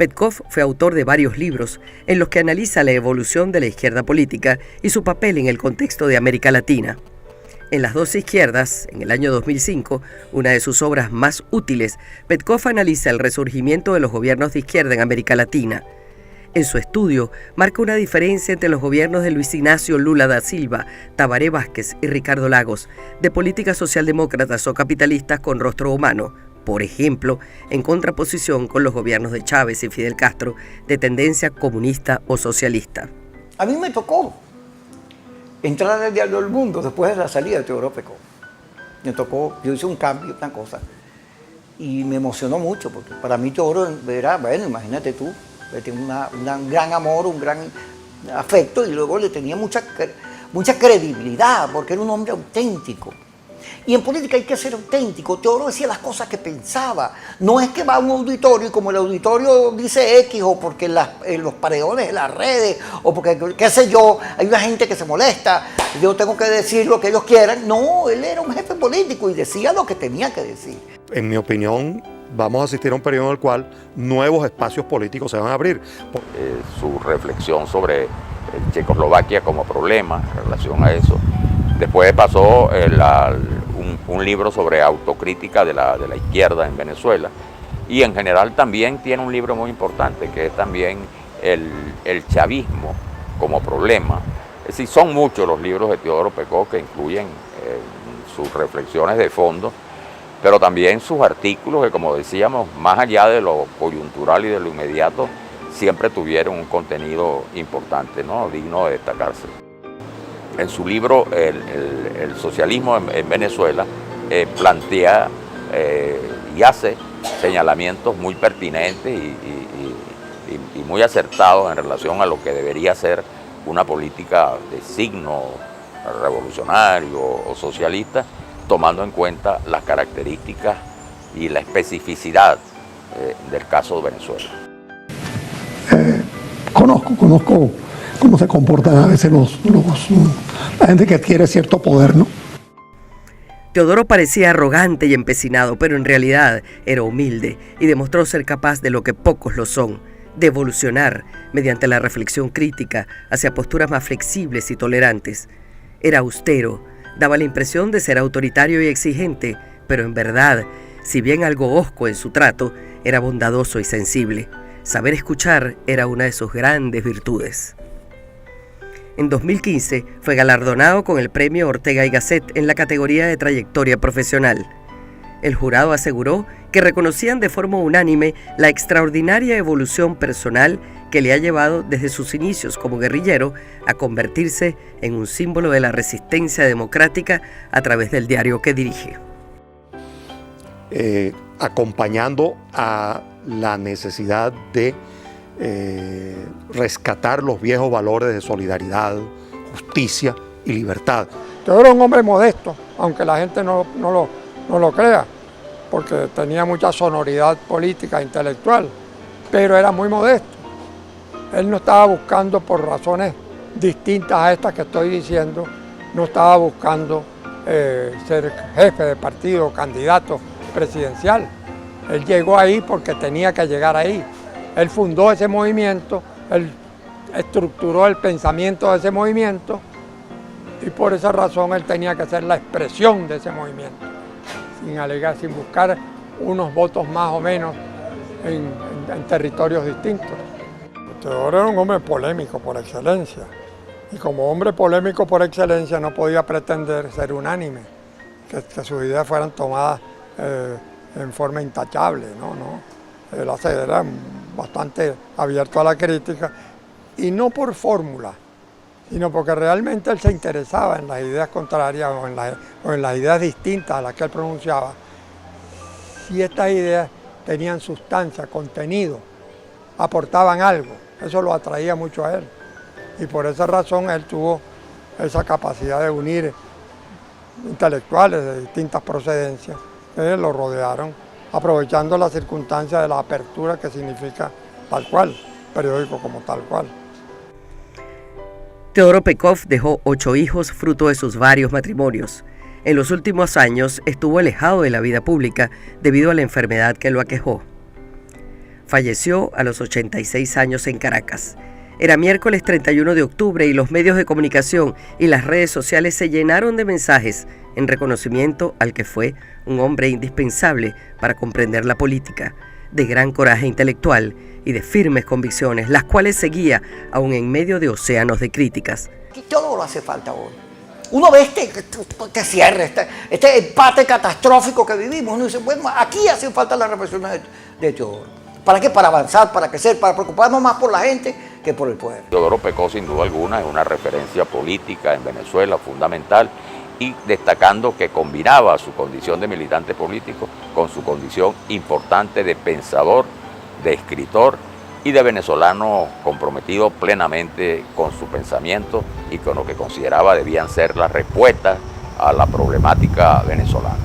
Petkov fue autor de varios libros en los que analiza la evolución de la izquierda política y su papel en el contexto de América Latina. En Las dos izquierdas, en el año 2005, una de sus obras más útiles, Petkov analiza el resurgimiento de los gobiernos de izquierda en América Latina. En su estudio, marca una diferencia entre los gobiernos de Luis Ignacio Lula da Silva, Tabaré Vázquez y Ricardo Lagos, de políticas socialdemócratas o capitalistas con rostro humano, por ejemplo, en contraposición con los gobiernos de Chávez y Fidel Castro, de tendencia comunista o socialista. A mí me tocó entrar al diario El Mundo después de la salida de Teodoro Petkov. Me tocó, yo hice un cambio, una cosa, y me emocionó mucho, porque para mí Teodoro era, bueno, imagínate tú, le tenía un gran amor, un gran afecto, y luego le tenía mucha credibilidad, porque era un hombre auténtico. Y en política hay que ser auténtico. Teodoro decía las cosas que pensaba. No es que va a un auditorio y como el auditorio dice X, o porque en los paredones de las redes, o porque, qué sé yo, hay una gente que se molesta, yo tengo que decir lo que ellos quieran. No, él era un jefe político y decía lo que tenía que decir. En mi opinión, vamos a asistir a un periodo en el cual nuevos espacios políticos se van a abrir. Su reflexión sobre Checoslovaquia como problema en relación a eso. Después pasó un libro sobre autocrítica de la izquierda en Venezuela, y en general también tiene un libro muy importante que es también el chavismo como problema. Es decir, son muchos los libros de Teodoro Petkov que incluyen sus reflexiones de fondo, pero también sus artículos que, como decíamos, más allá de lo coyuntural y de lo inmediato, siempre tuvieron un contenido importante, ¿no? Digno de destacarse. En su libro El socialismo en Venezuela plantea y hace señalamientos muy pertinentes y muy acertados en relación a lo que debería ser una política de signo revolucionario o socialista, tomando en cuenta las características y la especificidad del caso de Venezuela. Conozco cómo se comportan a veces la gente que adquiere cierto poder, ¿no? Teodoro parecía arrogante y empecinado, pero en realidad era humilde y demostró ser capaz de lo que pocos lo son, de evolucionar mediante la reflexión crítica hacia posturas más flexibles y tolerantes. Era austero, daba la impresión de ser autoritario y exigente, pero en verdad, si bien algo hosco en su trato, era bondadoso y sensible. Saber escuchar era una de sus grandes virtudes. En 2015 fue galardonado con el premio Ortega y Gasset en la categoría de trayectoria profesional. El jurado aseguró que reconocían de forma unánime la extraordinaria evolución personal que le ha llevado desde sus inicios como guerrillero a convertirse en un símbolo de la resistencia democrática a través del diario que dirige. Acompañando a la necesidad de rescatar los viejos valores de solidaridad, justicia y libertad. Teodoro era un hombre modesto, aunque la gente no lo crea, porque tenía mucha sonoridad política, intelectual, pero era muy modesto. Él no estaba buscando, por razones distintas a estas que estoy diciendo, no estaba buscando ser jefe de partido, candidato presidencial. Él llegó ahí porque tenía que llegar ahí. Él fundó ese movimiento, él estructuró el pensamiento de ese movimiento y por esa razón él tenía que ser la expresión de ese movimiento, sin buscar unos votos más o menos en territorios distintos. Teodoro era un hombre polémico por excelencia y como hombre polémico por excelencia no podía pretender ser unánime, que sus ideas fueran tomadas en forma intachable, ¿no? Él era bastante abierto a la crítica y no por fórmula, sino porque realmente él se interesaba en las ideas contrarias o en las ideas distintas a las que él pronunciaba. Si estas ideas tenían sustancia, contenido, aportaban algo, eso lo atraía mucho a él. Y por esa razón él tuvo esa capacidad de unir intelectuales de distintas procedencias que lo rodearon, aprovechando la circunstancia de la apertura que significa tal cual, periódico como tal cual. Teodoro Petkov dejó 8 hijos fruto de sus varios matrimonios. En los últimos años estuvo alejado de la vida pública debido a la enfermedad que lo aquejó. Falleció a los 86 años en Caracas. Era miércoles 31 de octubre y los medios de comunicación y las redes sociales se llenaron de mensajes en reconocimiento al que fue un hombre indispensable para comprender la política, de gran coraje intelectual y de firmes convicciones, las cuales seguía aún en medio de océanos de críticas. Todo lo hace falta hoy. Uno ve este cierre, este empate catastrófico que vivimos. Uno dice, bueno, aquí hace falta la reflexión de Teodoro. ¿Para qué? Para avanzar, para crecer, para preocuparnos más por la gente que por el poder. Teodoro Pecó, sin duda alguna, es una referencia política en Venezuela fundamental, y destacando que combinaba su condición de militante político con su condición importante de pensador, de escritor y de venezolano comprometido plenamente con su pensamiento y con lo que consideraba debían ser las respuestas a la problemática venezolana.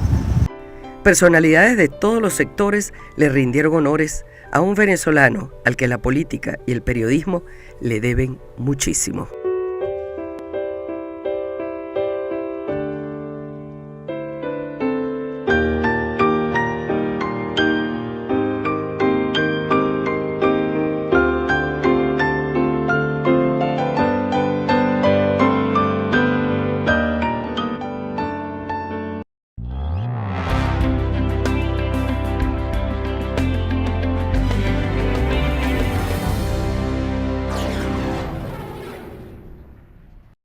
Personalidades de todos los sectores le rindieron honores a un venezolano al que la política y el periodismo le deben muchísimo.